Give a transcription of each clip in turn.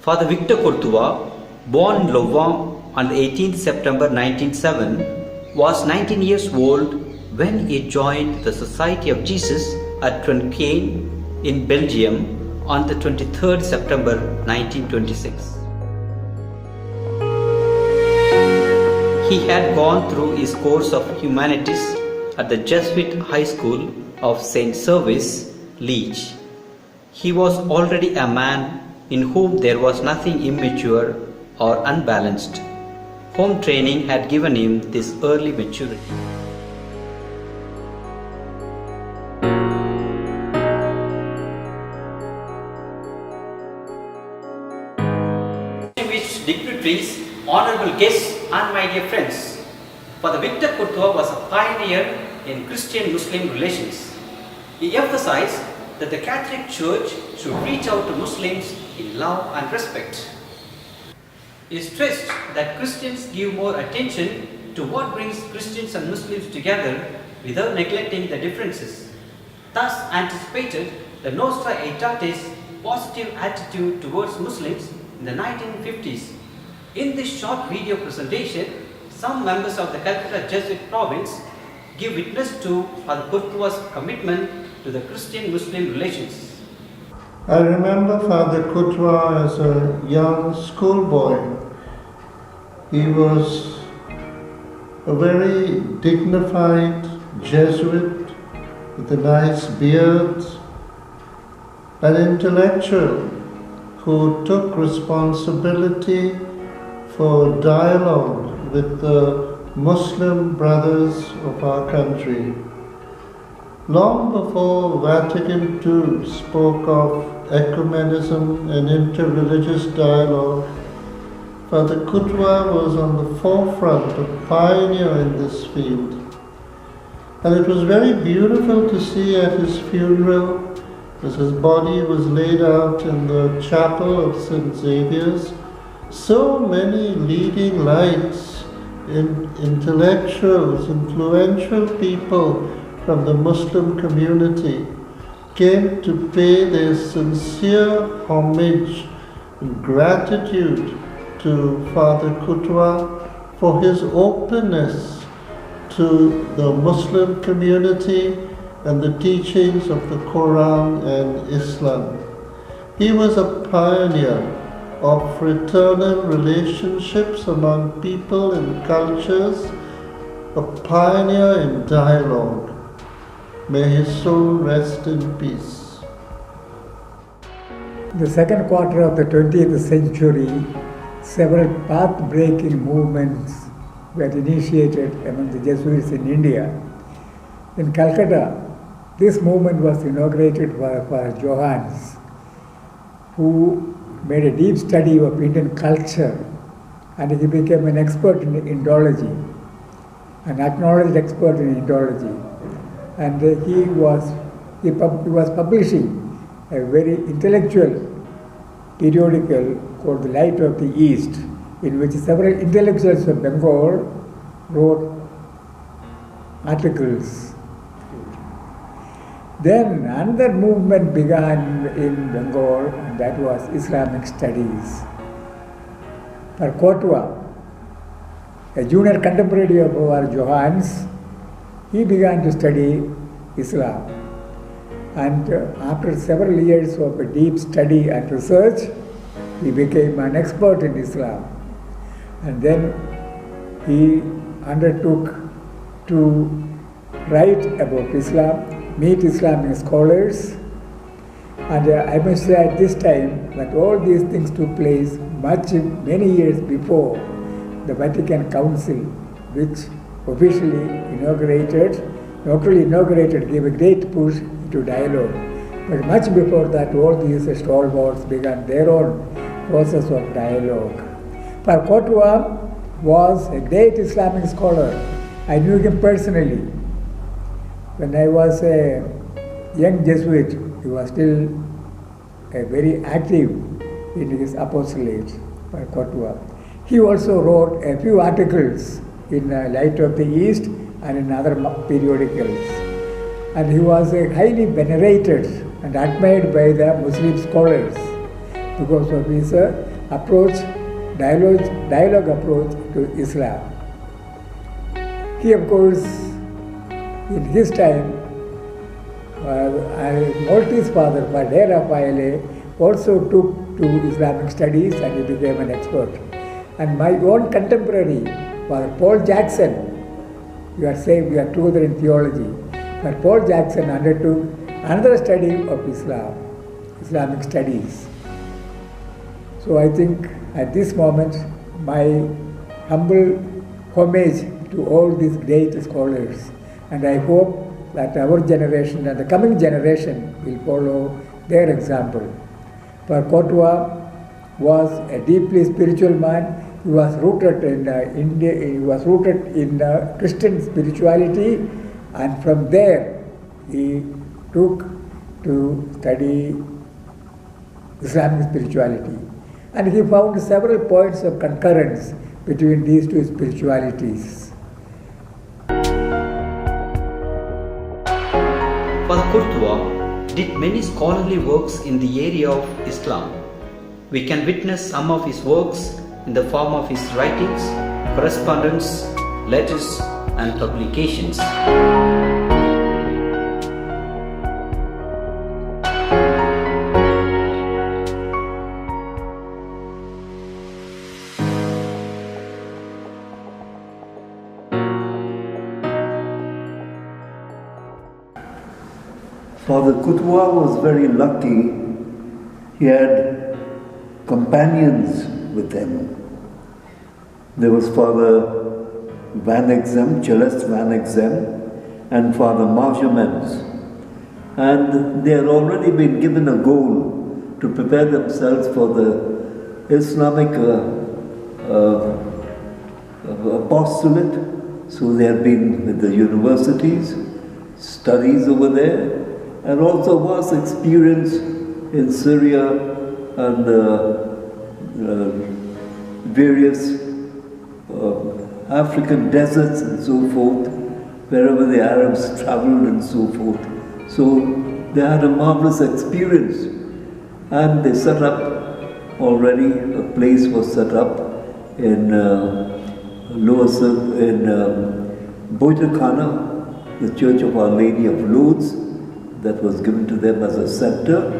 Father VCourtois, born in Louvain on 18 September 1907, was 19 years old when he joined the Society of Jesus at Tronquain in Belgium on the 23rd September 1926. He had gone through his course of humanities at the Jesuit High School of St. Service, Liege. He was already a man in whom there was nothing immature or unbalanced. Home training had given him this early maturity. Distinguished dignitaries, honorable guests, and my dear friends, Father VCourtois was a pioneer in Christian-Muslim relations. He emphasized that the Catholic Church should reach out to Muslims in love and respect. He stressed that Christians give more attention to what brings Christians and Muslims together without neglecting the differences. Thus anticipated the Nostra Aetatis positive attitude towards Muslims in the 1950s. In this short video presentation, some members of the Calcutta Jesuit province give witness to Father Courtois' commitment to the Christian-Muslim relations. I remember Father Courtois as a young schoolboy. He was a very dignified Jesuit with a nice beard, an intellectual who took responsibility for dialogue with the Muslim brothers of our country. Long before Vatican II spoke of ecumenism and interreligious dialogue, Father Courtois was on the forefront, a pioneer in this field. And it was very beautiful to see at his funeral, as his body was laid out in the chapel of St. Xavier's, so many leading lights, intellectuals, influential people from the Muslim community came to pay their sincere homage and gratitude to Father Courtois for his openness to the Muslim community and the teachings of the Quran and Islam. He was a pioneer of fraternal relationships among people and cultures, a pioneer in dialogue. May his soul rest in peace. In the second quarter of the 20th century, several path-breaking movements were initiated among the Jesuits in India. In Calcutta, this movement was inaugurated by Johannes, who made a deep study of Indian culture, and he became an expert in Indology, an acknowledged expert in Indology. And he was publishing a very intellectual periodical called The Light of the East, in which several intellectuals of Bengal wrote articles. Then another movement began in Bengal, and that was Islamic studies. For Courtois, a junior contemporary of our Johannes, he began to study Islam. And after several years of a deep study and research, he became an expert in Islam. And then he undertook to write about Islam, meet Islamic scholars. And I must say at this time that all these things took place many years before the Vatican Council, which officially not only inaugurated, gave a great push to dialogue. But much before that, all these stalwarts began their own process of dialogue. For Courtois was a great Islamic scholar. I knew him personally. When I was a young Jesuit, he was still very active in his apostolate, for Courtois. He also wrote a few articles in Light of the East and in other periodicals. And he was highly venerated and admired by the Muslim scholars because of his approach, dialogue approach to Islam. He, of course, in his time, Maltese father, Father Raphael, also took to Islamic studies and he became an expert. And my own contemporary, Father Paul Jackson, you are saying we are together in theology, Father Paul Jackson undertook another study of Islam, Islamic studies. So I think at this moment, my humble homage to all these great scholars, and I hope that our generation and the coming generation will follow their example. For Courtois was a deeply spiritual man. He was rooted in India. He was rooted in Christian spirituality, and from there he took to study Islamic spirituality. And he found several points of concurrence between these two spiritualities. Father Courtois did many scholarly works in the area of Islam. We can witness some of his works in the form of his writings, correspondence, letters, and publications. Father Courtois was very lucky. He had companions with him. There was Father Van Exem, Celeste Van Exem, and Father Marjamens. And they had already been given a goal to prepare themselves for the Islamic apostolate. So they had been with the universities, studies over there, and also vast experience in Syria and various African deserts and so forth, wherever the Arabs traveled and so forth. So they had a marvelous experience, and they set up already, a place was set up in Boitakana, the Church of Our Lady of Lourdes, that was given to them as a center,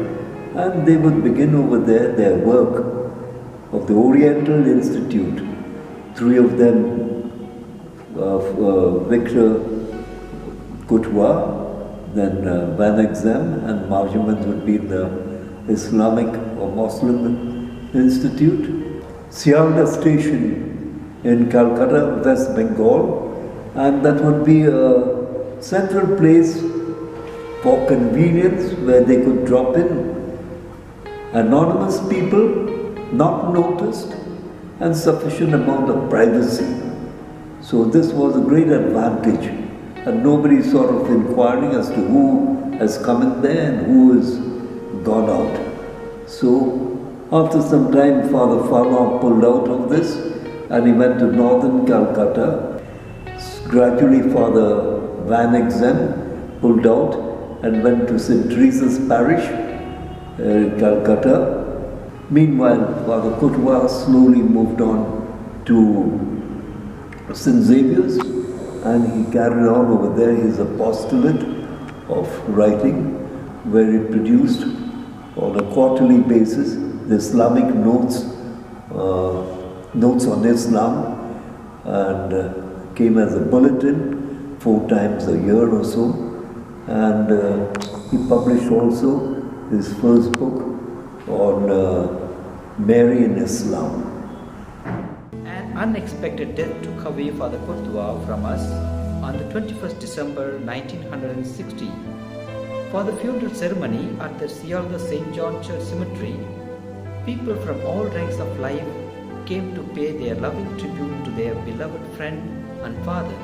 and they would begin over there their work of the Oriental Institute. Three of them, Victor Courtois, then Van Exem and Marjamens would be in the Islamic or Muslim Institute. Sialda Station in Calcutta, West Bengal, and that would be a central place for convenience where they could drop in anonymous people, not noticed, and sufficient amount of privacy. So this was a great advantage, and nobody sort of inquiring as to who has come in there and who has gone out. So after some time, Father Fallon pulled out of this, and he went to northern Calcutta. Gradually, Father Van Exem pulled out and went to St. Teresa's Parish, Calcutta. Meanwhile, Father Courtois slowly moved on to St. Xavier's, and he carried on over there his apostolate of writing, where he produced on a quarterly basis the Islamic notes, notes on Islam, and came as a bulletin 4 times a year or so. And he published also his first book on Mary in Islam. An unexpected death took away Father Courtois from us on the 21st December 1960. For the funeral ceremony at the Sialda St. John Church Cemetery, people from all ranks of life came to pay their loving tribute to their beloved friend and father.